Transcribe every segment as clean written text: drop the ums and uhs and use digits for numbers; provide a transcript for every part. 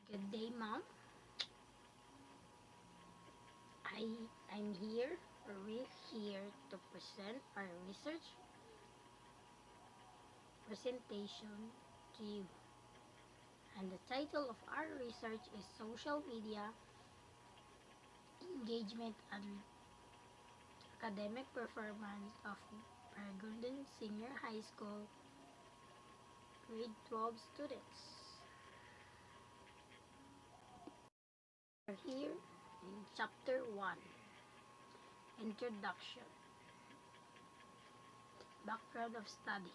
Good day, Mom. I I'm here, or we're here to present our research presentation to you. And the title of our research is Social Media Engagement and Academic Performance of Paragon Senior High School Grade 12 students. We're here in Chapter 1, Introduction, Background of Study.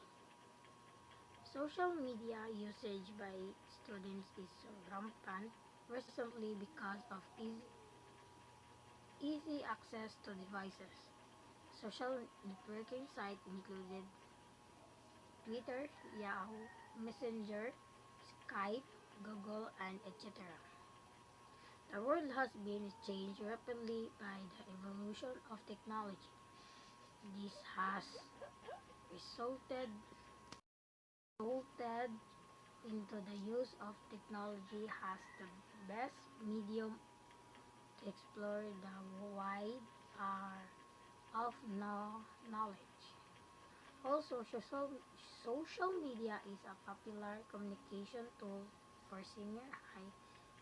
Social media usage by students is rampant recently because of easy access to devices. Social networking sites included Twitter, Yahoo, Messenger, Skype, Google, and etc. The world has been changed rapidly by the evolution of technology. This has resulted into the use of technology as the best medium to explore the wide of knowledge. Also, social media is a popular communication tool for senior high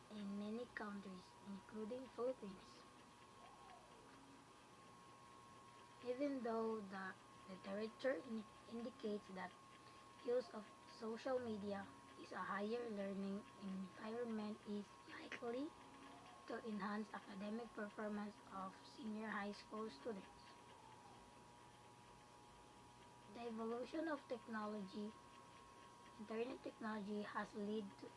in many countries, including Philippines. Even though the literature indicates that use of social media is a higher learning environment is likely to enhance academic performance of senior high school students. The evolution of technology, internet technology has led to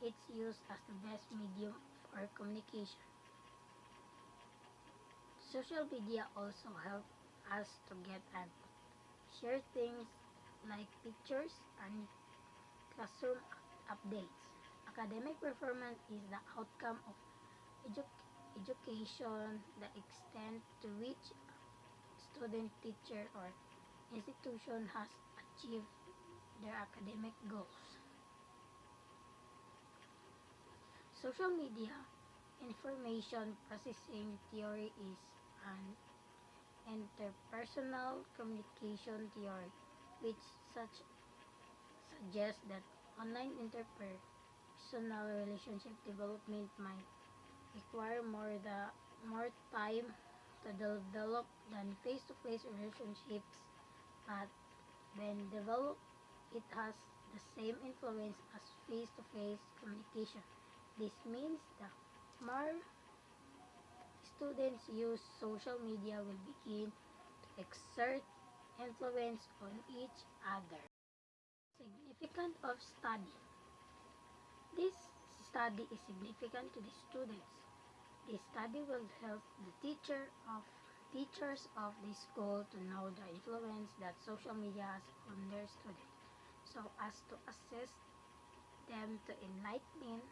its use as the best medium for communication. Social media also help us to get and share things like pictures and classroom updates. Academic performance is the outcome of education, the extent to which student, teacher, or institution has achieved their academic goals. Social media information processing theory is an interpersonal communication theory which such suggests that online interpersonal relationship development might require more time to develop than face-to-face relationships, but when developed, it has the same influence as face-to-face communication. This means that more students use social media will begin to exert influence on each other. Significance of study. This study is significant to the students. This study will help the teachers of the school to know the influence that social media has on their students, so as to assist them to enlighten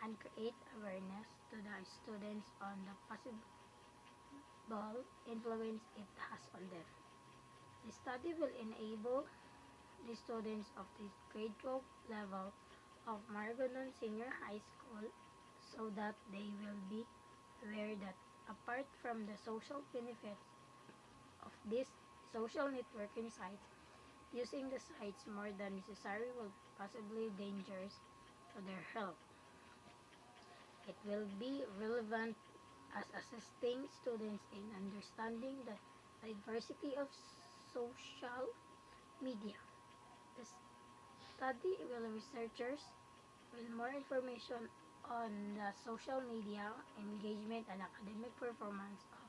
and create awareness to the students on the possible influence it has on them. The study will enable the students of the grade 12 level of Margonon Senior High School so that they will be aware that apart from the social benefits of these social networking sites, using the sites more than necessary will possibly dangerous to their health. It will be relevant as assisting students in understanding the diversity of social media. The study will researchers will more information on the social media engagement and academic performance of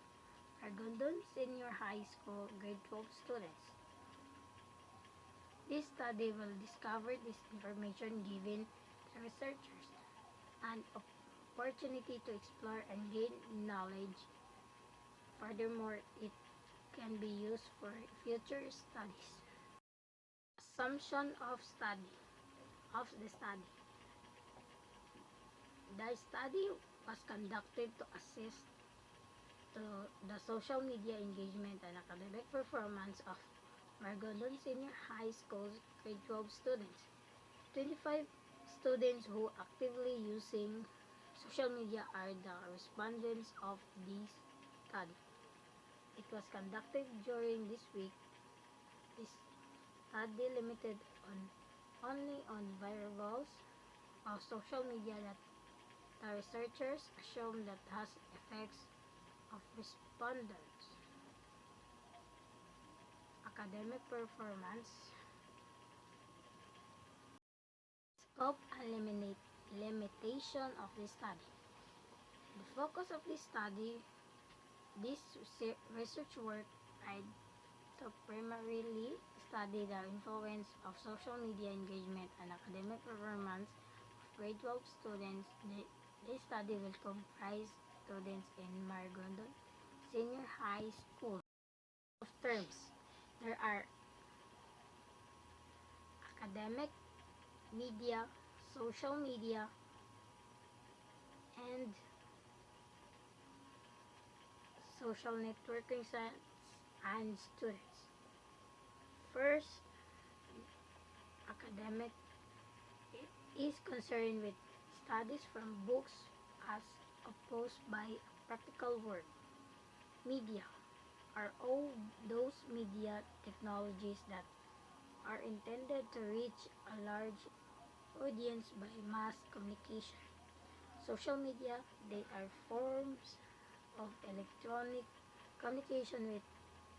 Argondon Senior High School Grade 12 students. This study will discover this information giving the researchers an opportunity to explore and gain knowledge. Furthermore, it can be used for future studies. Assumption of the study. The study was conducted to assist to the social media engagement and academic performance of Margolon Senior High School's grade 12 students. 25 students who actively using social media are the respondents of this study. It was conducted during this week. This study limited only on variables of social media that the researchers assume that has effects of respondents' academic performance, scope, and limitation of the study. The focus of this study, this research work, tried to primarily study the influence of social media engagement and academic performance of grade 12 students. This study will comprise students in Margondon Senior High School. Of terms, there are academic, media, social media, and social networking sites and students. First, academic is concerned with studies from books as opposed by practical work. Media are all those media technologies that are intended to reach a large audience by mass communication. Social media, they are forms of electronic communication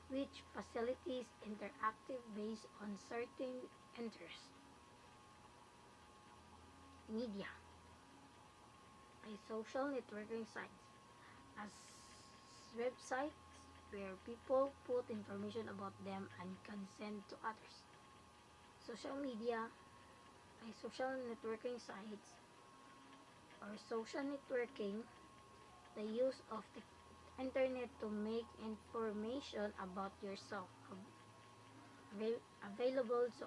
which facilities interactive based on certain interests. Media by social networking sites as websites where people put information about them and can send to others. Social media by social networking sites or social networking, the use of the internet to make information about yourself available to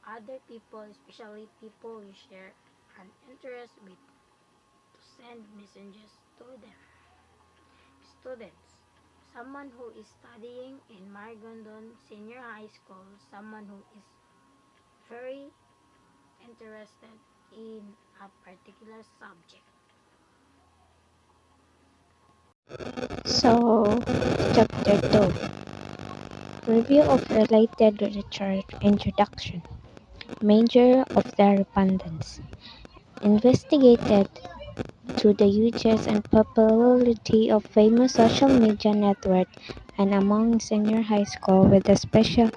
other people, especially people you share an interest with, to send messages to them. Students, someone who is studying in Margondon Senior High School, someone who is very interested in a particular subject. So, Chapter 2, Review of Related Literature. Introduction. Major of the respondents investigated to the uses and popularity of famous social media network and among senior high school with a special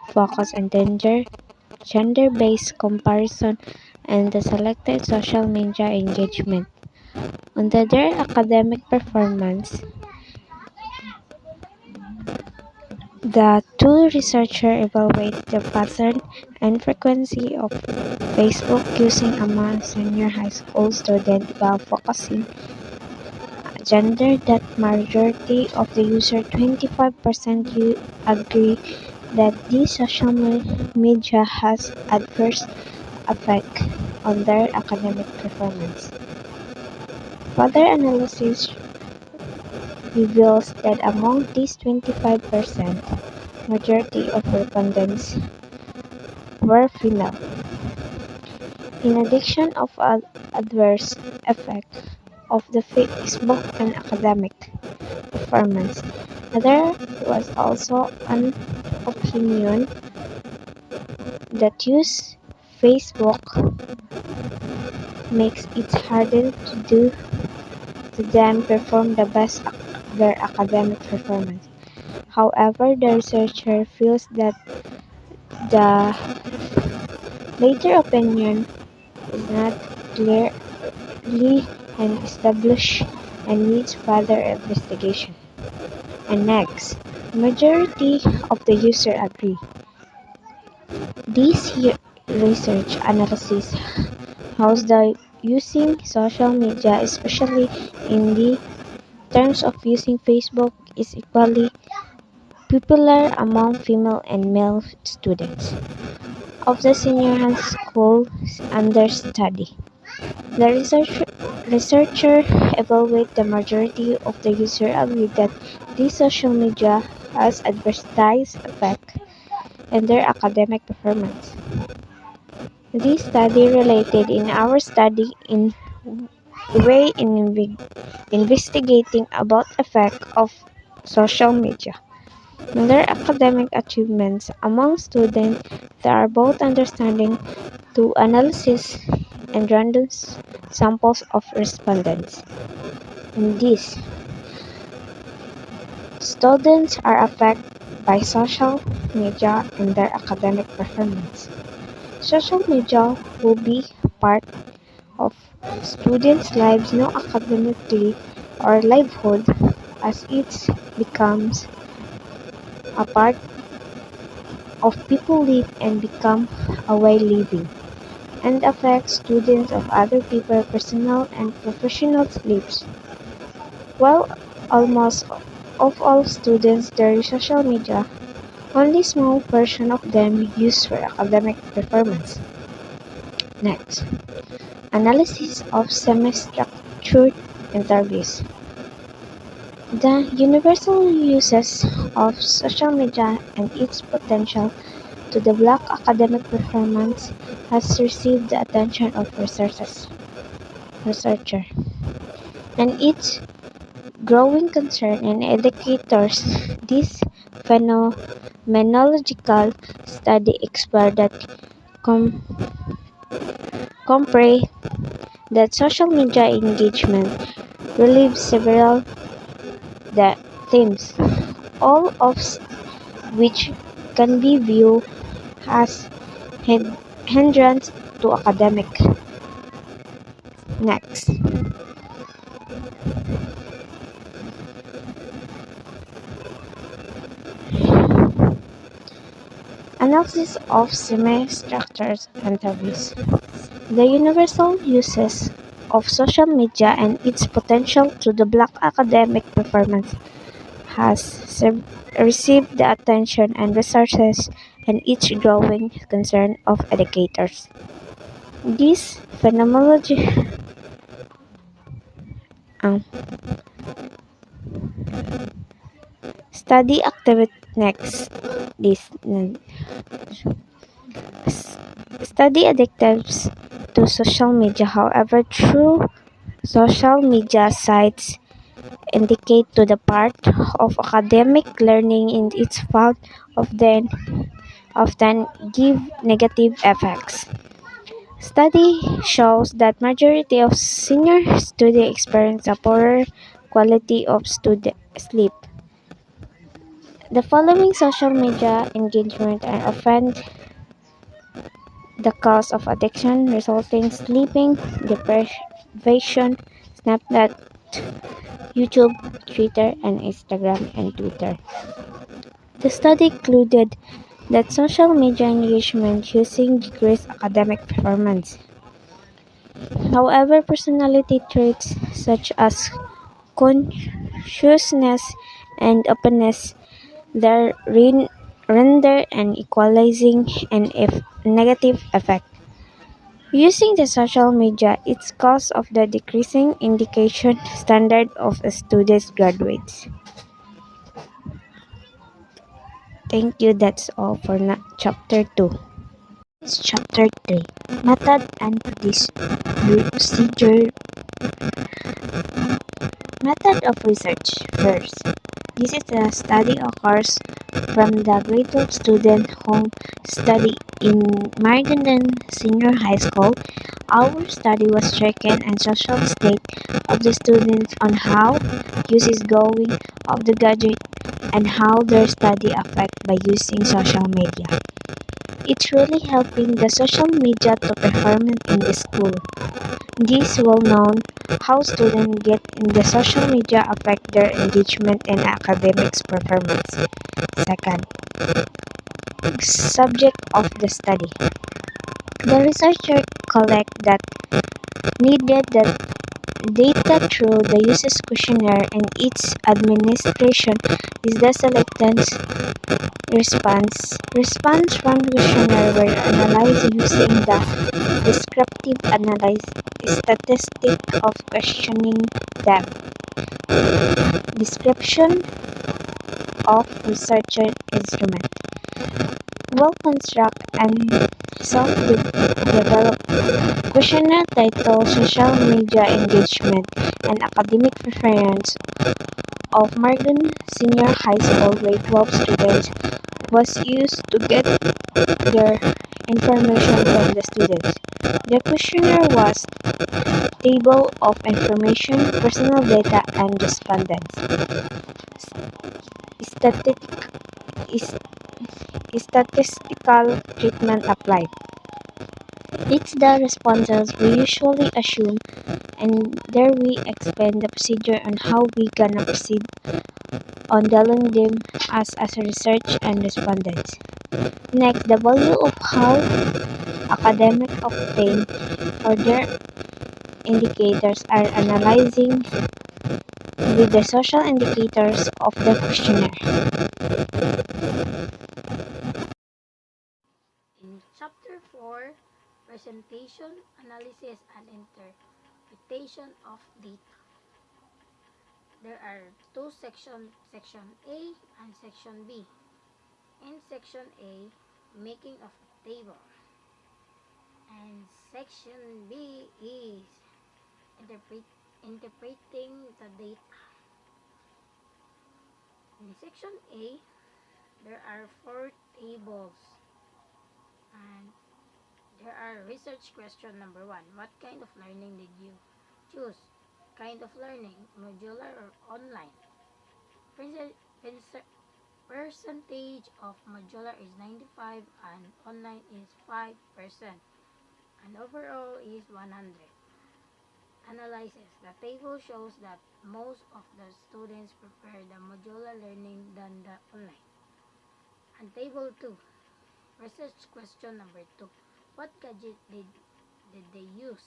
focus on gender-based comparison and the selected social media engagement. Under their academic performance, the two researchers evaluate the pattern and frequency of Facebook using among senior high school students while focusing gender that majority of the users 25% agree that this social media has adverse effect on their academic performance. Further analysis reveals that among these 25%, majority of respondents were female. In addition of adverse effect of the Facebook and academic performance, there was also an opinion that use Facebook makes it harder to them perform the best their academic performance. However, the researcher feels that the later opinion is not clearly established and needs further investigation. And next, majority of the user agree. This research analysis shows that using social media, especially in the terms of using Facebook, is equally popular among female and male students of the senior high school under study. The researcher evaluated the majority of the users agreed that this social media has adverse effect on their academic performance. This study related in our study in way in investigating about effect of social media. Their academic achievements among students that are both understanding to analysis and random samples of respondents. In this, students are affected by social media and their academic performance. Social media will be part of students' lives now academically or livelihood as it becomes a part of people live and become a way living and affects students of other people personal and professional lives. While almost of all students their social media, only small portion of them use for academic performance. Next, analysis of semi-structured interviews. The universal uses of social media and its potential to develop academic performance has received the attention of researchers, and its growing concern in educators. This phenomenological study explored that com- compare that social media engagement relieves several the themes, all of which can be viewed as hindrance to academic. Next, analysis of semi-structured interviews. The universal uses of social media and its potential to develop academic performance has received the attention and resources and its growing concern of educators. This phenomenology um, study activity next this study addictives to social media. However, through social media sites indicate to the part of academic learning in its fault often give negative effects. Study shows that majority of senior students experience a poorer quality of student sleep. The following social media engagement are often the cause of addiction, resulting sleeping deprivation, Snapchat, YouTube, Twitter, and Instagram and Twitter. The study concluded that social media engagement using decreased academic performance. However, personality traits such as consciousness and openness that render an equalizing and negative effect. Using the social media, its cause of the decreasing indication standard of a student's graduates. Thank you. That's all for chapter 2. This is chapter 3. Method and procedure. Method of research. First, this is a study occurs from the grade 12 student home study in Marignan Senior High School. Our study was checking and social state of the students on how use is going of the gadget and how their study affect by using social media. It's really helping the social media to perform in the school. This will known how students get in the social media affect their engagement and academics performance. Second, subject of the study. The researcher collect that needed that data through the user's questionnaire and its administration is the selectance response. Response from questionnaire were analyzed using the descriptive analysis statistic of questioning depth. Description of researcher instrument. well-constructed and self-developed. Questionnaire title Social Media Engagement and Academic Preference of Margon Senior High School grade 12 students was used to get their information from the students. The questionnaire was table of information, personal data, and respondents. Static, statistical treatment applied. It's the responses we usually assume, and there we explain the procedure on how we gonna proceed on dealing them as a research and respondents. Next, the value of how academic obtain for their indicators are analyzing with the social indicators of the questionnaire. In Chapter 4, Presentation, Analysis, and Interpretation of Data, there are two sections, Section A and Section B. In Section A, making of a table, and Section B is interpreting the data. In Section A, there are four tables, and there are research question number one. What kind of learning did you choose? Kind of learning, modular or online? Percentage of modular is 95 and online is 5% and overall is 100. Analysis. The table shows that most of the students prefer the modular learning than the online. And table 2. Research question number 2. What gadget did they use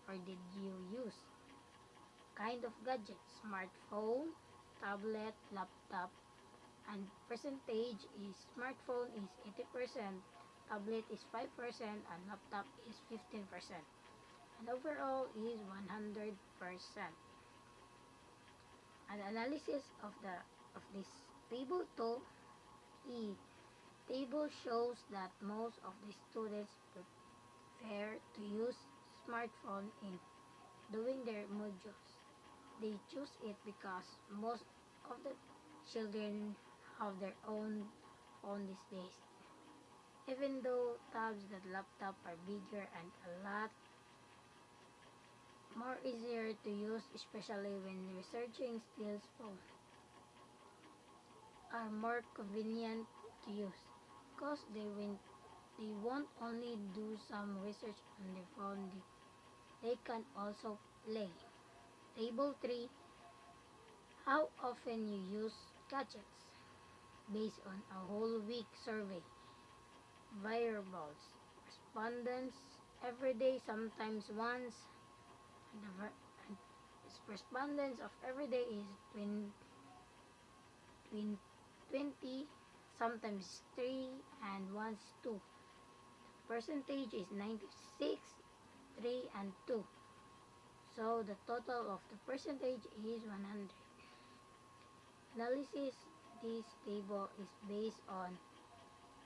or did you use? Kind of gadget, smartphone, tablet, laptop, and percentage is smartphone is 80%, tablet is 5%, and laptop is 15%. And overall is 100%. An analysis of this table 2 E table shows that most of the students prefer to use smartphone in doing their modules. They choose it because most of the children have their own phone these days. Even though tabs and laptop are bigger and a lot more easier to use, especially when researching stills phones are more convenient to use because they won't only do some research on their phone, they can also play. Table 3. How often you use gadgets based on a whole week survey. Variables. Respondents every day, sometimes once. And and respondents of every day is between 20, sometimes 3, and once 2. Percentage is 96, 3, and 2. So the total of the percentage is 100. Analysis. This table is based on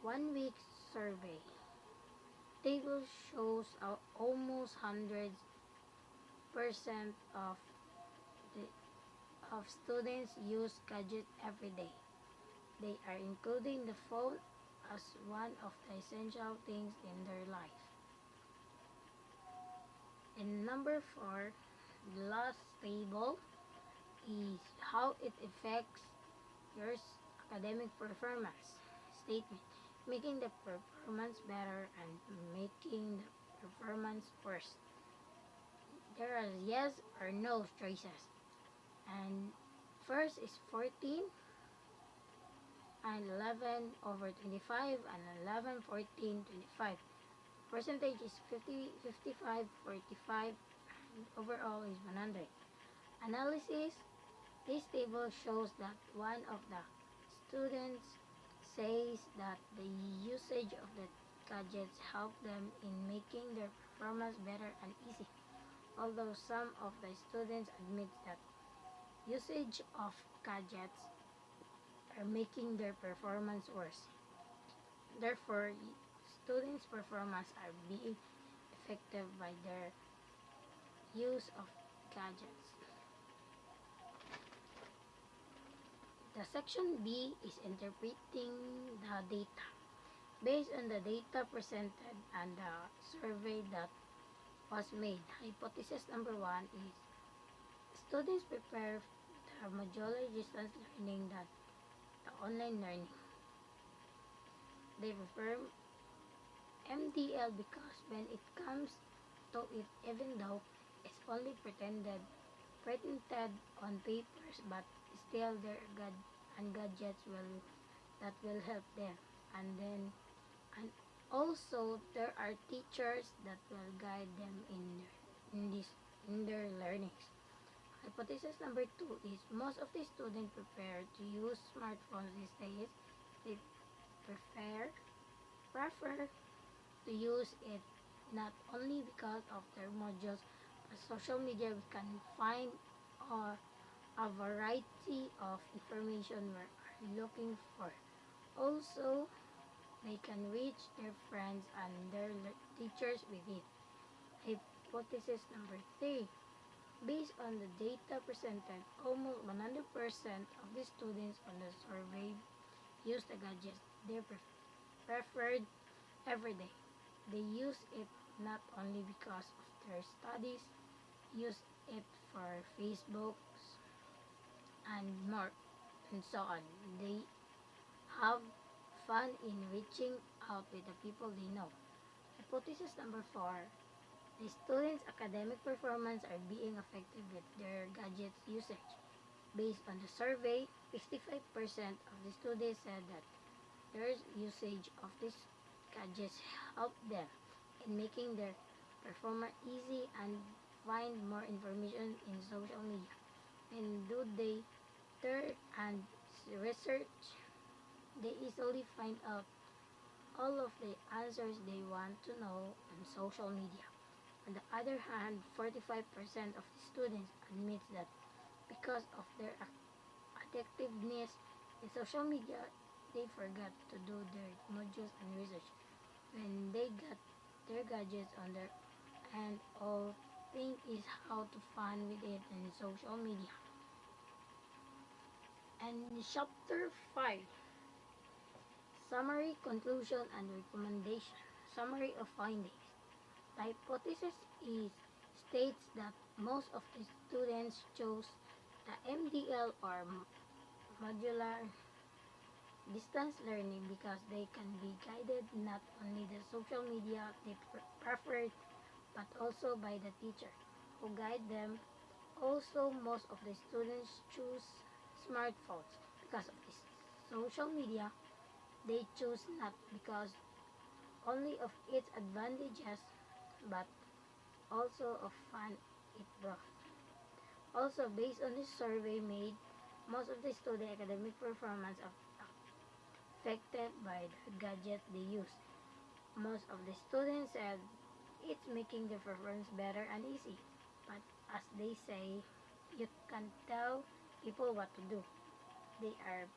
1 week survey. Table shows almost 100% the, of students use gadget every day. They are including the phone as one of the essential things in their life. In number 4, the last table is how it affects your academic performance. Statement. Making the performance better and making the performance worse. There are yes or no choices. And first is 14 and 11 over 25 and 11, 14, 25. Percentage is 50, 55, 45, and overall is 100. Analysis. This table shows that one of the students says that the usage of the gadgets help them in making their performance better and easy, although some of the students admit that usage of gadgets are making their performance worse. Therefore, students' performance are being affected by their use of gadgets. The section B is interpreting the data. Based on the data presented and the survey that was made, hypothesis number one is students prepare the modular distance learning than the online learning. They prefer MDL because when it comes to it, even though it's only printed on papers, but still there are gadgets that will help them. And also there are teachers that will guide them in their learnings. Hypothesis number two is most of the students prepare to use smartphones these days. They prefer to use it not only because of their modules, but social media we can find uh, a variety of information we are looking for. Also, they can reach their friends and their teachers with it. Hypothesis number three. Based on the data presented, almost 100% of the students on the survey use the gadgets they preferred every day. They use it not only because of their studies, use it for Facebook and more and so on. They have fun in reaching out with the people they know. Hypothesis number four. The students' academic performance are being affected with their gadgets usage. Based on the survey, 55% of the students said that their usage of these gadgets help them in making their performance easy and find more information in social media. And do they turn and research, they easily find out all of the answers they want to know on social media. On the other hand, 45% of the students admits that because of their addictiveness in social media, they forgot to do their modules and research. When they got their gadgets on their hand, all thing is how to fun with it in social media. And chapter 5, summary, conclusion, and recommendation. Summary of findings. The hypothesis is states that most of the students chose the MDL or modular distance learning because they can be guided not only the social media they preferred but also by the teacher who guide them. Also, most of the students choose smartphones because of this social media. They choose not because only of its advantages but also of fun it brought. Also, based on the survey made, most of the student academic performance are affected by the gadget they use. Most of the students said it's making their performance better and easy. But as they say, you can't tell people what to do. They are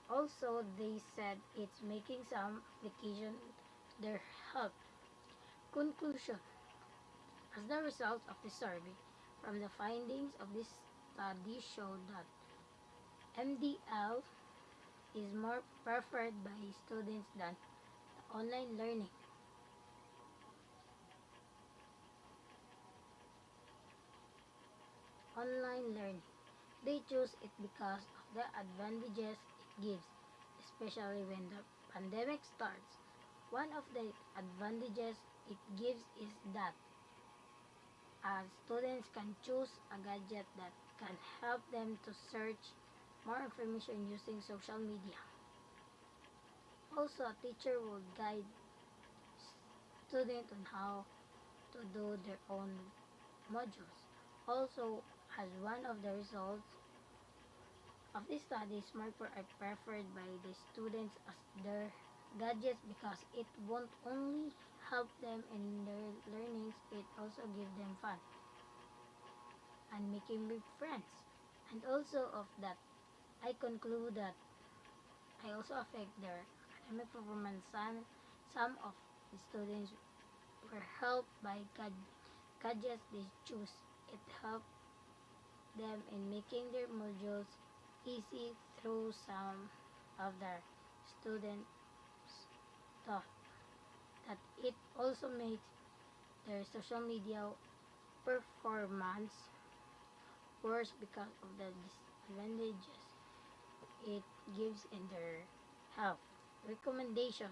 also they said it's making some application their help. Conclusion. As the result of the survey, from the findings of this study showed that MDL is more preferred by students than online learning. Online learning. They choose it because of the advantages it gives, especially when the pandemic starts. One of the advantages it gives is that students can choose a gadget that can help them to search more information using social media. Also, a teacher will guide students on how to do their own modules. Also, as one of the results of this study, smartphones are preferred by the students as their gadgets because it won't only help them in their learnings, it also gives them fun and making big friends. And also of that, I conclude that I also affect their academic performance, some of the students were helped by gadgets they choose. It helped them in making their modules easy through some of their students thought that it also makes their social media performance worse because of the disadvantages it gives in their health. Recommendation.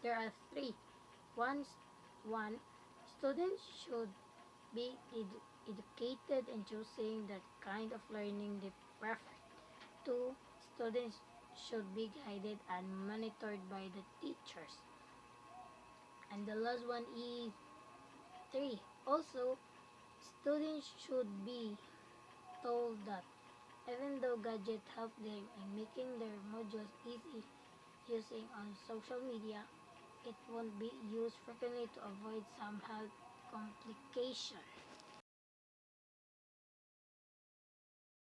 There are three. One, one students should be educated in choosing the kind of learning they prefer. Two, students should be guided and monitored by the teachers. And the last one is three. Also, students should be told that even though gadgets help them in making their modules easy using on social media, it won't be used frequently to avoid some health complications.